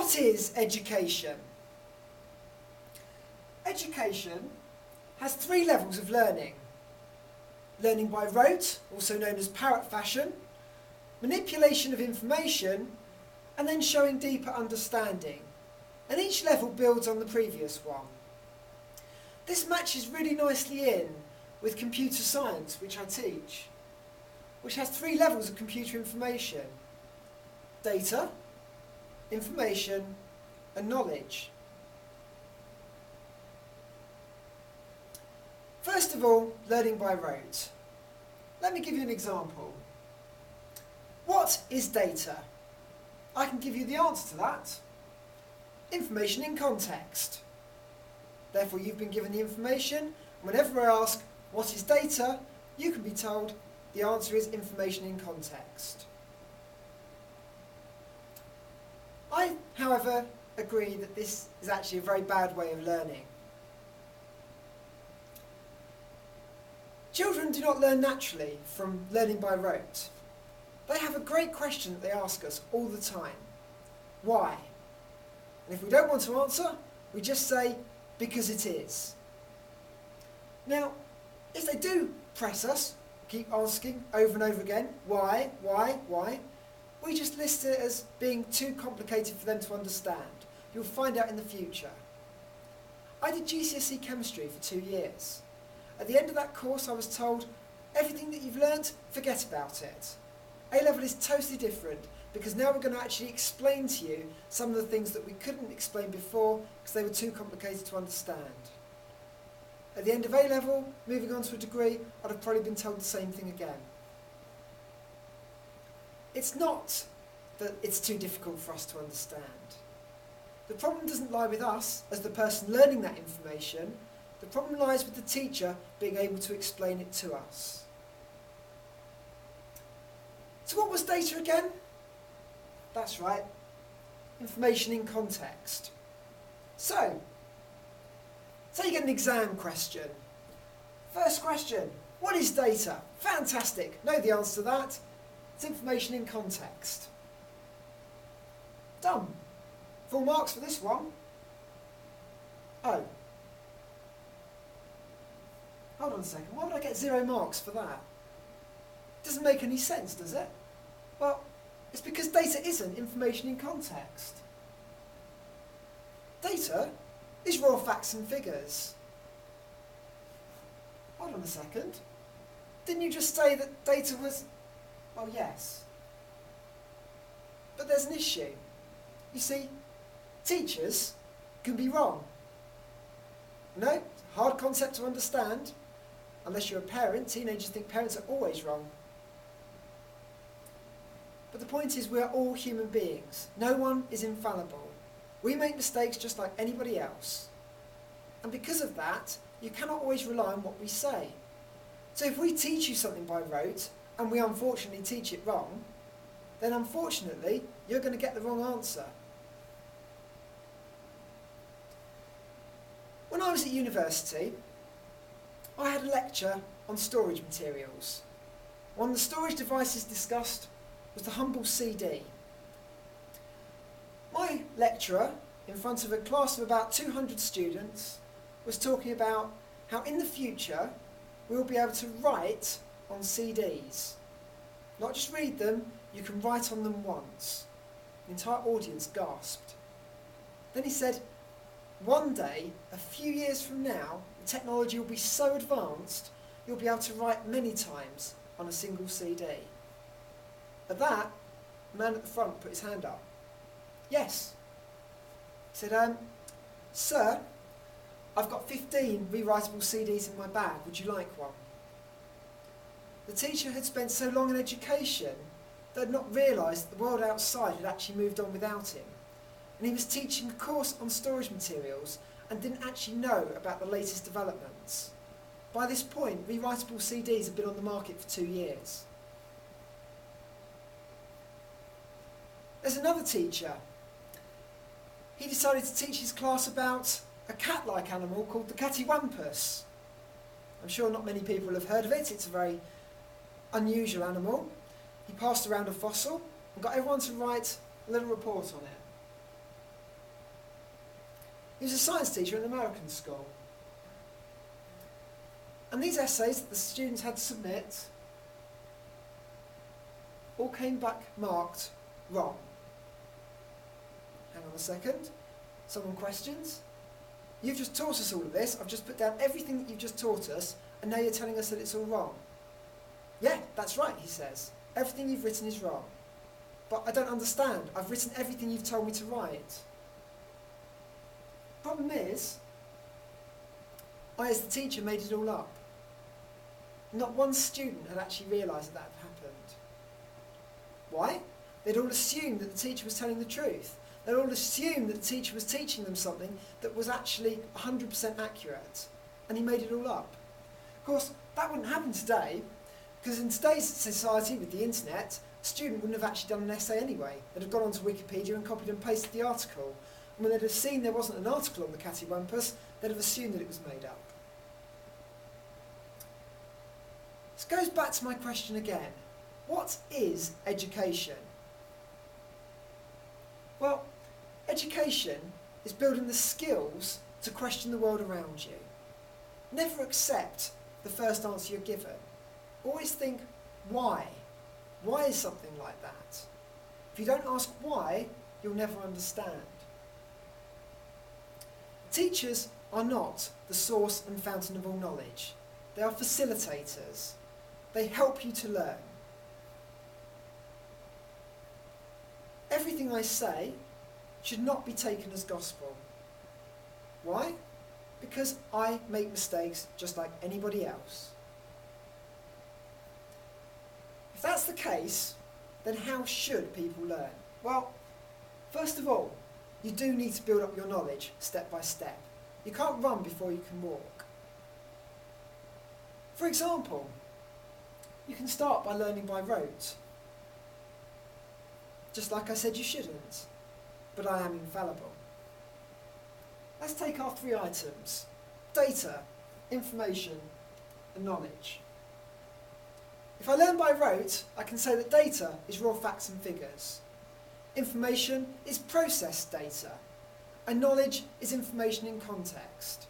What is education? Education has 3 levels of learning. Learning by rote, also known as parrot fashion, manipulation of information, and then showing deeper understanding. And each level builds on the previous one. This matches really nicely in with computer science, which I teach, which has 3 levels of computer information: data, information, and knowledge. First of all, learning by rote. Let me give you an example. What is data? I can give you the answer to that. Information in context. Therefore, you've been given the information. Whenever I ask, what is data? You can be told the answer is information in context. I, however, agree that this is actually a very bad way of learning. Children do not learn naturally from learning by rote. They have a great question that they ask us all the time. Why? And if we don't want to answer, we just say, because it is. Now, if they do press us, keep asking over and over again, why, we just list it as being too complicated for them to understand. You'll find out in the future. I did GCSE chemistry for 2 years. At the end of that course, I was told, everything that you've learnt, forget about it. A-level is totally different, because now we're going to actually explain to you some of the things that we couldn't explain before because they were too complicated to understand. At the end of A-level, moving on to a degree, I'd have probably been told the same thing again. It's not that it's too difficult for us to understand. The problem doesn't lie with us as the person learning that information. The problem lies with the teacher being able to explain it to us. So what was data again? That's right, information in context. So, say you get an exam question. First question, what is data? Fantastic, know the answer to that. It's information in context. Done. Full marks for this one. Oh. Hold on a second, why would I get 0 marks for that? Doesn't make any sense, does it? Well, it's because data isn't information in context. Data is raw facts and figures. Hold on a second. Didn't you just say that data was... Well, yes. But there's an issue. You see, teachers can be wrong. No, it's a hard concept to understand. Unless you're a parent, teenagers think parents are always wrong. But the point is, we are all human beings. No one is infallible. We make mistakes just like anybody else. And because of that, you cannot always rely on what we say. So if we teach you something by rote, and we unfortunately teach it wrong, then unfortunately, you're going to get the wrong answer. When I was at university, I had a lecture on storage materials. One of the storage devices discussed was the humble CD. My lecturer, in front of a class of about 200 students, was talking about how in the future we'll be able to write on CDs. Not just read them, you can write on them once. The entire audience gasped. Then he said, one day, a few years from now, the technology will be so advanced, you'll be able to write many times on a single CD. At that, the man at the front put his hand up. Yes. He said, sir, I've got 15 rewritable CDs in my bag, would you like one? The teacher had spent so long in education that had not realised that the world outside had actually moved on without him. And he was teaching a course on storage materials and didn't actually know about the latest developments. By this point, rewritable CDs had been on the market for 2 years. There's another teacher. He decided to teach his class about a cat-like animal called the cattywampus. I'm sure not many people have heard of it. It's a very unusual animal. He passed around a fossil and got everyone to write a little report on it. He was a science teacher in an American school. And these essays that the students had to submit all came back marked wrong. Hang on a second. Someone questions. You've just taught us all of this. I've just put down everything that you've just taught us, and now you're telling us that it's all wrong. Yeah, that's right, he says. Everything you've written is wrong. But I don't understand. I've written everything you've told me to write. Problem is, I as the teacher made it all up. Not one student had actually realised that that had happened. Why? They'd all assumed that the teacher was telling the truth. They'd all assumed that the teacher was teaching them something that was actually 100% accurate. And he made it all up. Of course, that wouldn't happen today, because in today's society with the internet, a student wouldn't have actually done an essay anyway. They'd have gone onto Wikipedia and copied and pasted the article. And when they'd have seen there wasn't an article on the cattywampus, they'd have assumed that it was made up. This goes back to my question again. What is education? Well, education is building the skills to question the world around you. Never accept the first answer you're given. Always think, why? Why is something like that? If you don't ask why, you'll never understand. Teachers are not the source and fountain of all knowledge. They are facilitators. They help you to learn. Everything I say should not be taken as gospel. Why? Because I make mistakes just like anybody else. If that's the case, then how should people learn? Well, first of all, you do need to build up your knowledge step by step. You can't run before you can walk. For example, you can start by learning by rote. Just like I said you shouldn't, but I am infallible. Let's take our three items: data, information, and knowledge. If I learn by rote, I can say that data is raw facts and figures. Information is processed data, and knowledge is information in context.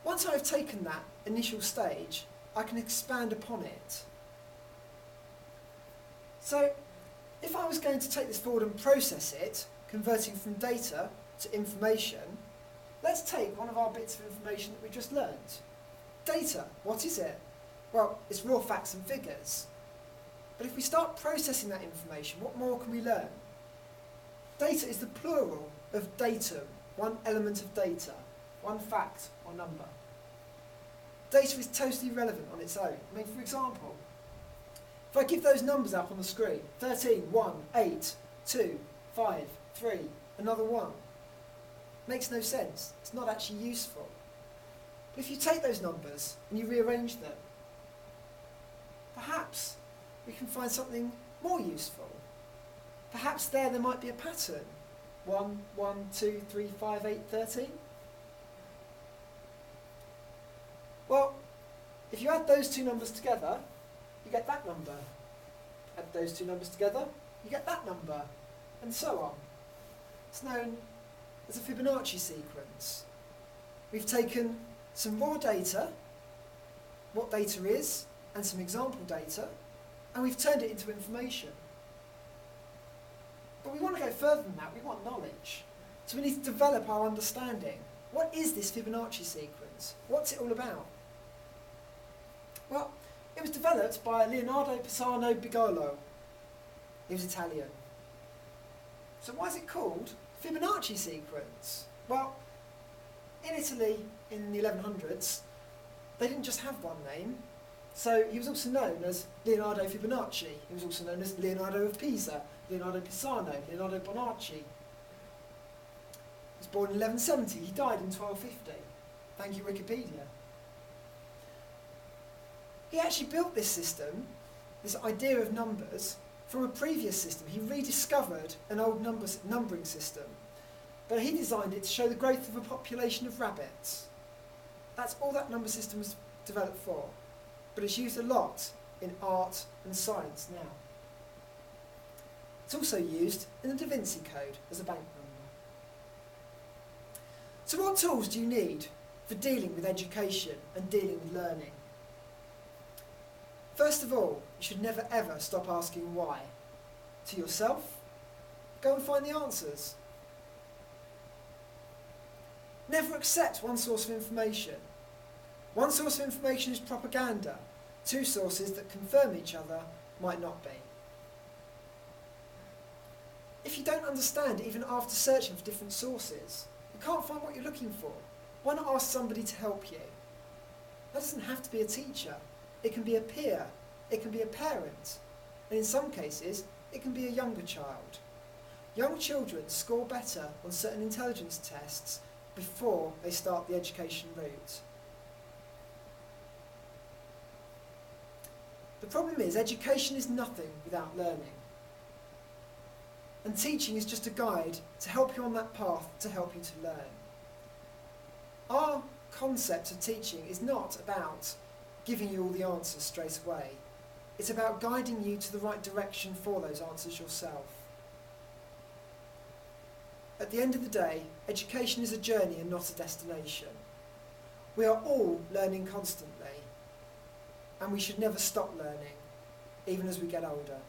Once I've taken that initial stage, I can expand upon it. So, if I was going to take this forward and process it, converting from data to information, let's take one of our bits of information that we just learned. Data, what is it? Well, it's raw facts and figures. But if we start processing that information, what more can we learn? Data is the plural of datum, one element of data, one fact or number. Data is totally relevant on its own. I mean, for example, if I give those numbers up on the screen, 13, 1, 8, 2, 5, 3, another 1, makes no sense. It's not actually useful. But if you take those numbers and you rearrange them, perhaps we can find something more useful. Perhaps there might be a pattern. 1, 1, 2, 3, 5, 8, 13. Well, if you add those two numbers together, you get that number. Add those two numbers together, you get that number, and so on. It's known as a Fibonacci sequence. We've taken some raw data, what data is, and some example data, and we've turned it into information. But we want to go further than that, we want knowledge. So we need to develop our understanding. What is this Fibonacci sequence? What's it all about? Well, it was developed by Leonardo Pisano Bigolo. He was Italian. So why is it called Fibonacci sequence? Well, in Italy in the 1100s, they didn't just have one name. So he was also known as Leonardo Fibonacci. He was also known as Leonardo of Pisa, Leonardo Pisano, Leonardo Bonacci. He was born in 1170. He died in 1250. Thank you, Wikipedia. He actually built this system, this idea of numbers, from a previous system. He rediscovered an old numbering system, but he designed it to show the growth of a population of rabbits. That's all that number system was developed for, but it's used a lot in art and science now. It's also used in the Da Vinci Code as a bank number. So what tools do you need for dealing with education and dealing with learning? First of all, you should never ever stop asking why. To yourself, go and find the answers. Never accept one source of information. One source of information is propaganda. Two sources that confirm each other might not be. If you don't understand even after searching for different sources, you can't find what you're looking for, why not ask somebody to help you? That doesn't have to be a teacher. It can be a peer. It can be a parent. And in some cases, it can be a younger child. Young children score better on certain intelligence tests before they start the education route. The problem is, education is nothing without learning. And teaching is just a guide to help you on that path, to help you to learn. Our concept of teaching is not about giving you all the answers straight away. It's about guiding you to the right direction for those answers yourself. At the end of the day, education is a journey and not a destination. We are all learning constantly, and we should never stop learning, even as we get older.